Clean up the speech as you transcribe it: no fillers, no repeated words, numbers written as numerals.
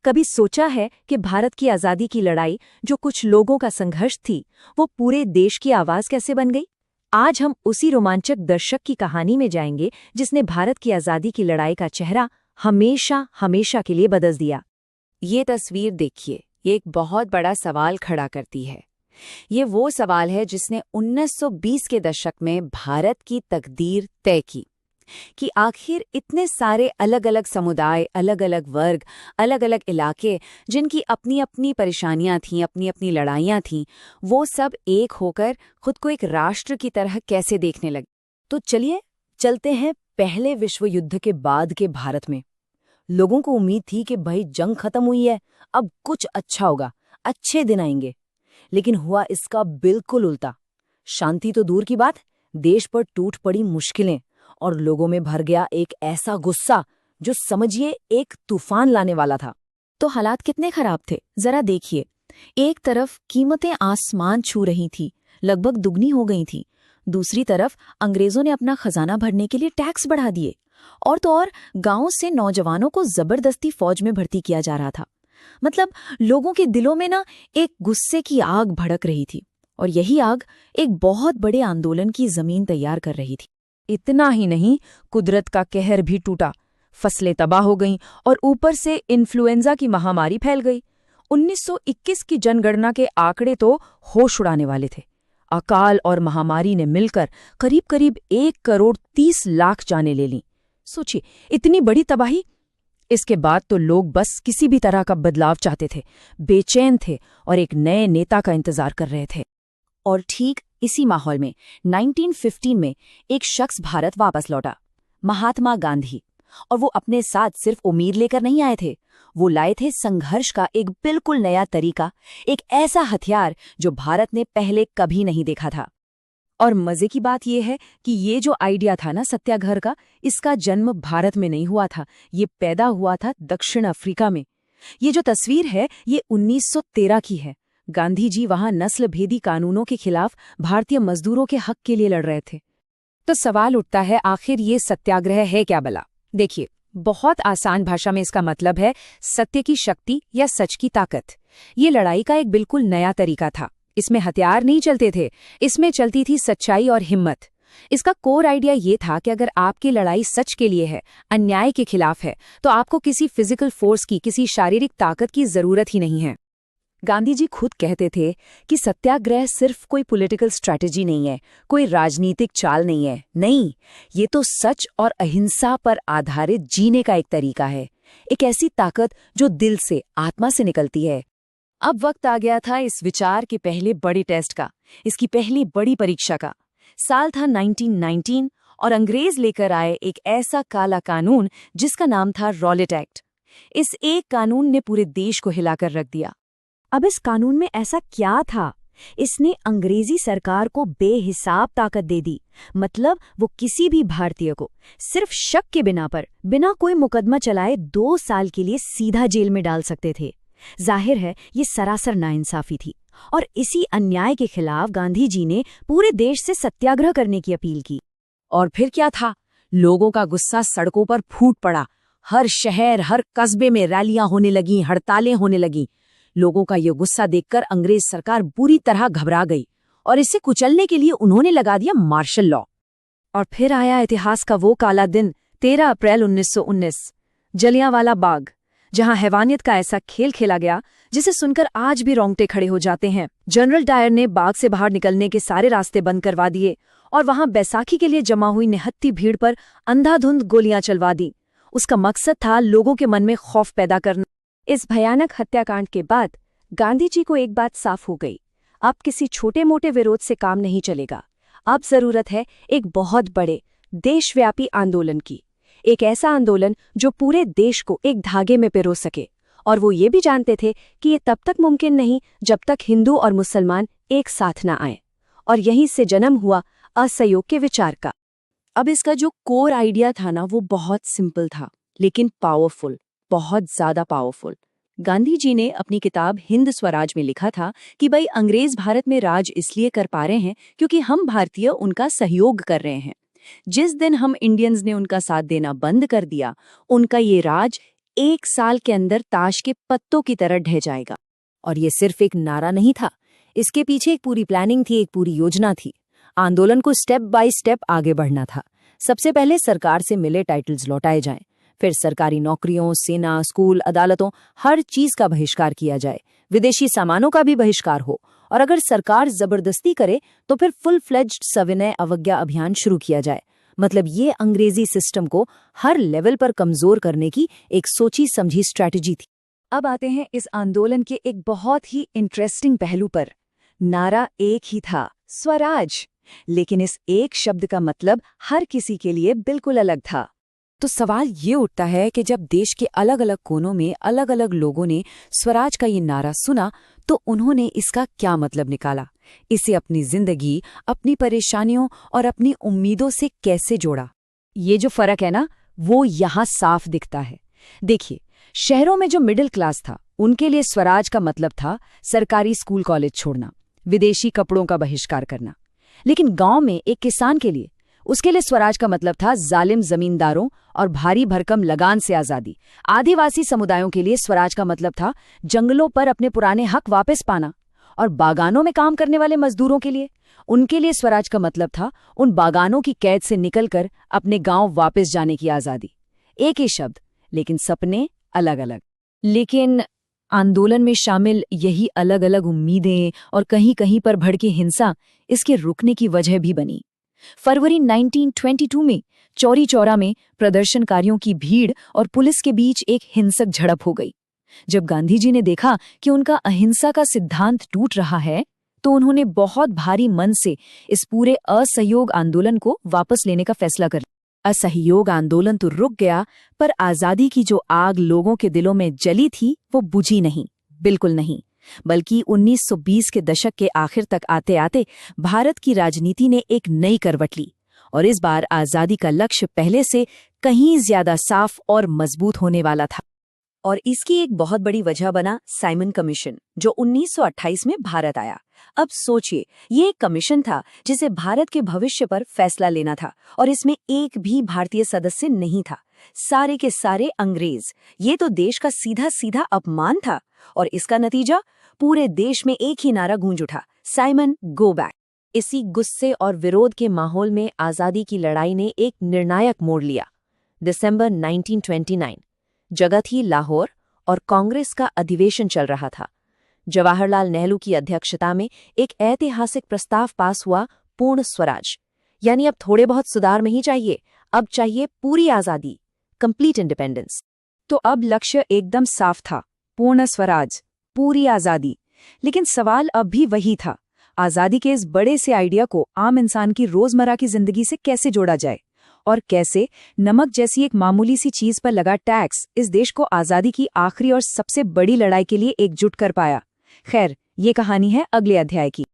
कभी सोचा है कि भारत की आज़ादी की लड़ाई, जो कुछ लोगों का संघर्ष थी, वो पूरे देश की आवाज़ कैसे बन गई? आज हम उसी रोमांचक दर्शक की कहानी में जाएंगे जिसने भारत की आज़ादी की लड़ाई का चेहरा हमेशा हमेशा के लिए बदल दिया। ये तस्वीर देखिए, ये एक बहुत बड़ा सवाल खड़ा करती है। ये वो सवाल है जिसने 1920 के दशक में भारत की तकदीर तय की कि आखिर इतने सारे अलग अलग समुदाय, अलग अलग वर्ग, अलग अलग इलाके, जिनकी अपनी अपनी परेशानियां थीं, अपनी अपनी लड़ाइयां थीं, वो सब एक होकर खुद को एक राष्ट्र की तरह कैसे देखने लगे। तो चलिए चलते हैं पहले विश्व युद्ध के बाद के भारत में। लोगों को उम्मीद थी कि भाई जंग खत्म हुई है, अब कुछ अच्छा होगा, अच्छे दिन आएंगे। लेकिन हुआ इसका बिल्कुल उल्टा। शांति तो दूर की बात, देश पर टूट पड़ी मुश्किलें और लोगों में भर गया एक ऐसा गुस्सा जो समझिए एक तूफान लाने वाला था। तो हालात कितने खराब थे, जरा देखिए। एक तरफ कीमतें आसमान छू रही थी, लगभग दुगनी हो गई थी। दूसरी तरफ अंग्रेजों ने अपना खजाना भरने के लिए टैक्स बढ़ा दिए, और तो और गांवों से नौजवानों को जबरदस्ती फौज में भर्ती किया जा रहा था। मतलब लोगों के दिलों में ना एक गुस्से की आग भड़क रही थी, और यही आग एक बहुत बड़े आंदोलन की जमीन तैयार कर रही थी। इतना ही नहीं, कुदरत का कहर भी टूटा, फसलें तबाह हो गईं और ऊपर से इन्फ्लुएंजा की महामारी फैल गई। 1921 की जनगणना के आंकड़े तो होश उड़ाने वाले थे। अकाल और महामारी ने मिलकर करीब करीब 1,30,00,000 जानें ले लीं। सोचिए, इतनी बड़ी तबाही। इसके बाद तो लोग बस किसी भी तरह का बदलाव चाहते थे, बेचैन थे और एक नए नेता का इंतजार कर रहे थे। और ठीक इसी माहौल में 1915 में एक शख्स भारत वापस लौटा, महात्मा गांधी। और वो अपने साथ सिर्फ उम्मीद लेकर नहीं आए थे, वो लाए थे संघर्ष का एक बिल्कुल नया तरीका, एक ऐसा हथियार जो भारत ने पहले कभी नहीं देखा था। और मजे की बात यह है कि ये जो आइडिया था ना सत्याग्रह का, इसका जन्म भारत में नहीं हुआ था, ये पैदा हुआ था दक्षिण अफ्रीका में। ये जो तस्वीर है ये 1913 की है। गांधी जी वहां नस्ल भेदी कानूनों के खिलाफ भारतीय मजदूरों के हक के लिए लड़ रहे थे। तो सवाल उठता है, आखिर ये सत्याग्रह है क्या भला? देखिए, बहुत आसान भाषा में इसका मतलब है सत्य की शक्ति या सच की ताकत। ये लड़ाई का एक बिल्कुल नया तरीका था। इसमें हथियार नहीं चलते थे, इसमें चलती थी सच्चाई और हिम्मत। इसका कोर आइडिया ये था कि अगर आपकी लड़ाई सच के लिए है, अन्याय के खिलाफ है, तो आपको किसी फिजिकल फोर्स की, किसी शारीरिक ताकत की जरूरत ही नहीं है। गांधी जी खुद कहते थे कि सत्याग्रह सिर्फ कोई पॉलिटिकल स्ट्रैटेजी नहीं है, कोई राजनीतिक चाल नहीं है। नहीं, ये तो सच और अहिंसा पर आधारित जीने का एक तरीका है, एक ऐसी ताकत जो दिल से, आत्मा से निकलती है। अब वक्त आ गया था इस विचार के पहले बड़े टेस्ट का, इसकी पहली बड़ी परीक्षा का। साल था 1919 और अंग्रेज लेकर आए एक ऐसा काला कानून जिसका नाम था रॉलेट एक्ट। इस एक कानून ने पूरे देश को हिलाकर रख दिया। अब इस कानून में ऐसा क्या था? इसने अंग्रेजी सरकार को बेहिसाब ताकत दे दी। मतलब वो किसी भी भारतीय को सिर्फ शक के बिना पर, बिना कोई मुकदमा चलाए 2 साल के लिए सीधा जेल में डाल सकते थे। जाहिर है ये सरासर नाइंसाफी थी, और इसी अन्याय के खिलाफ गांधी जी ने पूरे देश से सत्याग्रह करने की अपील की। और फिर क्या था? लोगों का गुस्सा सड़कों पर फूट पड़ा। हर शहर, हर कस्बे में रैलियां होने लगीं, हड़तालें होने लगीं। लोगों का ये गुस्सा देखकर अंग्रेज सरकार बुरी तरह घबरा गई और इसे कुचलने के लिए उन्होंने लगा दिया मार्शल लॉ। और फिर आया इतिहास का वो काला दिन, 13 अप्रैल 1919, जलियांवाला बाग, जहां हैवानियत का ऐसा खेल खेला गया जिसे सुनकर आज भी रोंगटे खड़े हो जाते हैं। जनरल डायर ने बाग से बाहर निकलने के सारे रास्ते बंद करवा दिए और वहां बैसाखी के लिए जमा हुई निहत्ती भीड़ पर अंधाधुंध गोलियां चलवा दी। उसका मकसद था लोगों के मन में खौफ पैदा करना। इस भयानक हत्याकांड के बाद गांधी जी को एक बात साफ हो गई, अब किसी छोटे मोटे विरोध से काम नहीं चलेगा। अब जरूरत है एक बहुत बड़े देशव्यापी आंदोलन की, एक ऐसा आंदोलन जो पूरे देश को एक धागे में पिरो सके। और वो ये भी जानते थे कि ये तब तक मुमकिन नहीं जब तक हिंदू और मुसलमान एक साथ न आए। और यहीं से जन्म हुआ असहयोग के विचार का। अब इसका जो कोर आइडिया था ना, वो बहुत सिंपल था लेकिन पावरफुल, बहुत ज्यादा पावरफुल। गांधी जी ने अपनी किताब हिंद स्वराज में लिखा था कि भाई अंग्रेज भारत में राज इसलिए कर पा रहे हैं क्योंकि हम भारतीय उनका सहयोग कर रहे हैं। जिस दिन हम इंडियंस ने उनका साथ देना बंद कर दिया, उनका ये राज 1 साल के अंदर ताश के पत्तों की तरह ढह जाएगा। और ये सिर्फ एक नारा नहीं था, इसके पीछे एक पूरी प्लानिंग थी, एक पूरी योजना थी। आंदोलन को स्टेप बाय स्टेप आगे बढ़ना था। सबसे पहले सरकार से मिले टाइटल्स लौटाए जाएं, फिर सरकारी नौकरियों, सेना, स्कूल, अदालतों, हर चीज का बहिष्कार किया जाए, विदेशी सामानों का भी बहिष्कार हो, और अगर सरकार जबरदस्ती करे तो फिर फुल फ्लेज्ड सविनय अवज्ञा अभियान शुरू किया जाए। मतलब ये अंग्रेजी सिस्टम को हर लेवल पर कमजोर करने की एक सोची समझी स्ट्रैटेजी थी। अब आते हैं इस आंदोलन के एक बहुत ही इंटरेस्टिंग पहलू पर। नारा एक ही था, स्वराज, लेकिन इस एक शब्द का मतलब हर किसी के लिए बिल्कुल अलग था। तो सवाल ये उठता है कि जब देश के अलग अलग कोनों में अलग अलग लोगों ने स्वराज का ये नारा सुना तो उन्होंने इसका क्या मतलब निकाला, इसे अपनी जिंदगी, अपनी परेशानियों और अपनी उम्मीदों से कैसे जोड़ा। ये जो फर्क है ना, वो यहाँ साफ दिखता है। देखिए, शहरों में जो मिडिल क्लास था उनके लिए स्वराज का मतलब था सरकारी स्कूल कॉलेज छोड़ना, विदेशी कपड़ों का बहिष्कार करना। लेकिन गांव में एक किसान के लिए, उसके लिए स्वराज का मतलब था जालिम जमींदारों और भारी भरकम लगान से आजादी। आदिवासी समुदायों के लिए स्वराज का मतलब था जंगलों पर अपने पुराने हक वापस पाना। और बागानों में काम करने वाले मजदूरों के लिए, उनके लिए स्वराज का मतलब था उन बागानों की कैद से निकलकर अपने गांव वापस जाने की आजादी। एक ही शब्द, लेकिन सपने अलग अलग। लेकिन आंदोलन में शामिल यही अलग अलग उम्मीदें और कहीं कहीं पर भड़की हिंसा इसके रुकने की वजह भी बनी। फरवरी 1922 में चौरी चौरा में प्रदर्शनकारियों की भीड़ और पुलिस के बीच एक हिंसक झड़प हो गई। जब गांधी जी ने देखा कि उनका अहिंसा का सिद्धांत टूट रहा है, तो उन्होंने बहुत भारी मन से इस पूरे असहयोग आंदोलन को वापस लेने का फैसला कर लिया। असहयोग आंदोलन तो रुक गया, पर आजादी की जो आग लोगों के दिलों में जली थी वो बुझी नहीं, बिल्कुल नहीं। बल्कि 1920 के दशक के आखिर तक आते आते भारत की राजनीति ने एक नई करवट ली, और इस बार आजादी का लक्ष्य पहले से कहीं ज्यादा साफ और मजबूत होने वाला था। और इसकी एक बहुत बड़ी वजह बना साइमन कमीशन, जो 1928 में भारत आया। अब सोचिए, ये एक कमीशन था जिसे भारत के भविष्य पर फैसला लेना था, और इसमें एक भी भारतीय सदस्य नहीं था, सारे के सारे अंग्रेज। ये तो देश का सीधा सीधा अपमान था, और इसका नतीजा पूरे देश में एक ही नारा गूंज उठा, साइमन गो बैक। इसी गुस्से और विरोध के माहौल में आजादी की लड़ाई ने एक निर्णायक मोड़ लिया। दिसंबर 1929, जगह थी लाहौर, और कांग्रेस का अधिवेशन चल रहा था। जवाहरलाल नेहरू की अध्यक्षता में एक ऐतिहासिक प्रस्ताव पास हुआ, पूर्ण स्वराज। यानी अब थोड़े बहुत सुधार नहीं चाहिए, अब चाहिए पूरी आजादी, कंप्लीट इंडिपेंडेंस। तो अब लक्ष्य एकदम साफ था, पूर्ण स्वराज, पूरी आजादी। लेकिन सवाल अब भी वही था, आजादी के इस बड़े से आइडिया को आम इंसान की रोजमर्रा की जिंदगी से कैसे जोड़ा जाए, और कैसे नमक जैसी एक मामूली सी चीज पर लगा टैक्स इस देश को आजादी की आखिरी और सबसे बड़ी लड़ाई के लिए एकजुट कर पाया। खैर, ये कहानी है अगले अध्याय की।